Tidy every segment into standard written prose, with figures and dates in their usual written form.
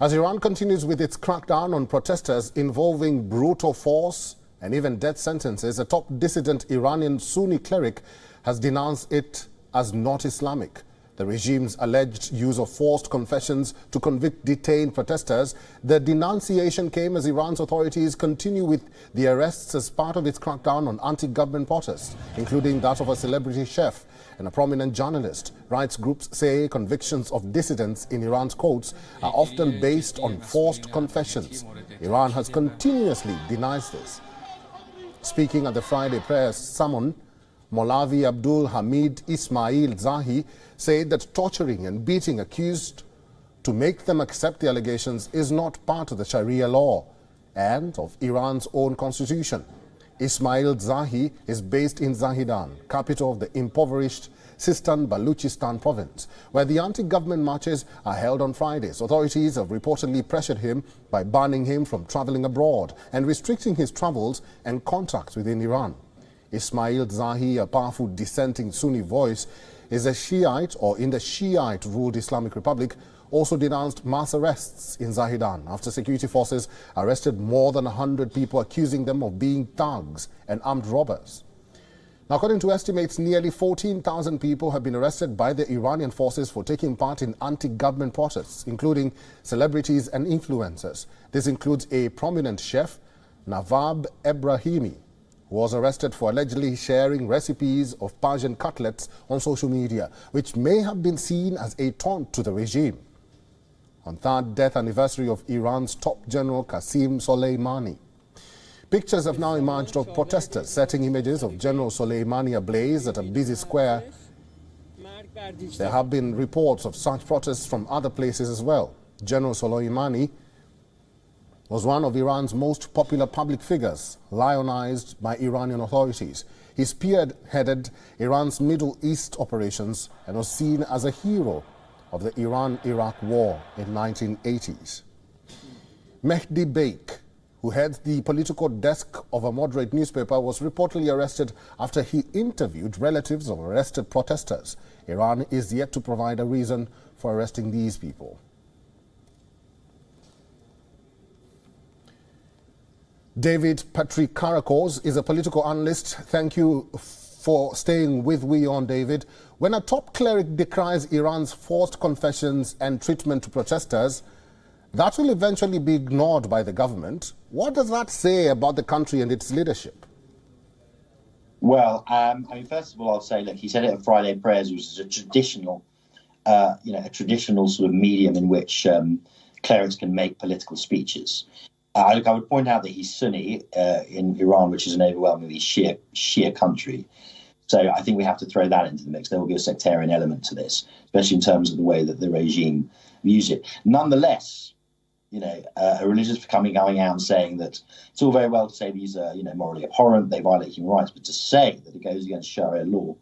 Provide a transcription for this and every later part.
As Iran continues with its crackdown on protesters involving brutal force and even death sentences, a top dissident Iranian Sunni cleric has denounced it as not Islamic. The regime's alleged use of forced confessions to convict detained protesters. The denunciation came as Iran's authorities continue with the arrests as part of its crackdown on anti-government protests, including that of a celebrity chef and a prominent journalist. Rights groups say convictions of dissidents in Iran's courts are often based on forced confessions. Iran has continuously denied this. Speaking at the Friday prayer sermon, Maulavi Abdolhamid Ismail Zahi said that torturing and beating accused to make them accept the allegations is not part of the Sharia law and of Iran's own constitution. Ismail Zahi is based in Zahedan, capital of the impoverished Sistan Baluchistan province, where the anti-government marches are held on Fridays. Authorities have reportedly pressured him by banning him from traveling abroad and restricting his travels and contacts within Iran. Ismail Zahi, a powerful dissenting Sunni voice, is a Shiite or in the Shiite-ruled Islamic Republic, also denounced mass arrests in Zahedan after security forces arrested more than 100 people, accusing them of being thugs and armed robbers. Now, according to estimates, nearly 14,000 people have been arrested by the Iranian forces for taking part in anti-government protests, including celebrities and influencers. This includes a prominent chef, Nawab Ebrahimi, who was arrested for allegedly sharing recipes of Persian cutlets on social media, which may have been seen as a taunt to the regime. On third death anniversary of Iran's top general Qasem Soleimani, pictures have now emerged of protesters setting images of General Soleimani ablaze at a busy square. There have been reports of such protests from other places as well. General Soleimani was one of Iran's most popular public figures, lionized by Iranian authorities. He spearheaded Iran's Middle East operations and was seen as a hero of the Iran-Iraq war in 1980s. Mehdi Baik, who heads the political desk of a moderate newspaper, was reportedly arrested after he interviewed relatives of arrested protesters. Iran is yet to provide a reason for arresting these people. David Patrikarakos is a political analyst. Thank you for staying with WION, David. When a top cleric decries Iran's forced confessions and treatment to protesters, that will eventually be ignored by the government. What does that say about the country and its leadership? Well, first of all, I'll say, look, he said it at Friday prayers, which is a traditional, a traditional sort of medium in which clerics can make political speeches. I would point out that he's Sunni in Iran, which is an overwhelmingly Shia country. So I think we have to throw that into the mix. There will be a sectarian element to this, especially in terms of the way that the regime views it. Nonetheless, a religious going out and saying that it's all very well to say these are, morally abhorrent, they violate human rights, but to say that it goes against Sharia law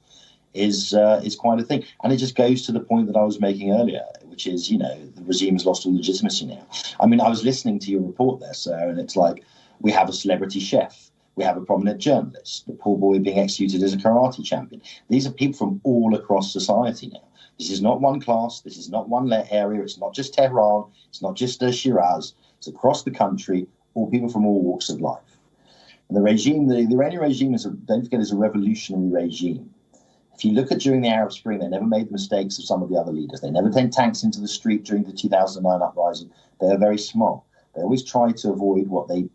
is quite a thing. And it just goes to the point that I was making earlier, which is, the regime has lost all legitimacy now. I was listening to your report there, sir, and it's like we have a celebrity chef, we have a prominent journalist, the poor boy being executed as a karate champion. These are people from all across society now. This is not one class, this is not one area, it's not just Tehran, it's not just Shiraz, it's across the country, all people from all walks of life. And the regime, the Iranian regime, don't forget, is a revolutionary regime. If you look at during the Arab Spring, they never made the mistakes of some of the other leaders. They never sent tanks into the street during the 2009 uprising. They are very smart. They always try to avoid what they,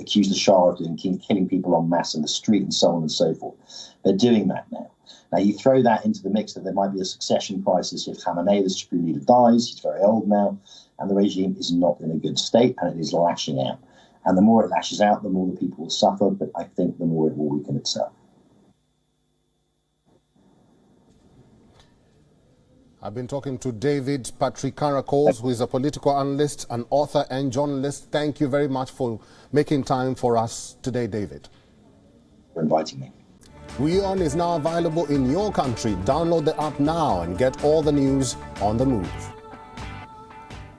accuse the Shah of doing, killing people en masse in the street and so on and so forth. They're doing that now. Now, you throw that into the mix that there might be a succession crisis if Khamenei, the supreme leader, dies. He's very old now, and the regime is not in a good state, and it is lashing out. And the more it lashes out, the more the people will suffer, but I think the more it will weaken itself. I've been talking to David Patrikarakos, who is a political analyst, an author and journalist. Thank you very much for making time for us today, David. For inviting me. WION is now available in your country. Download the app now and get all the news on the move.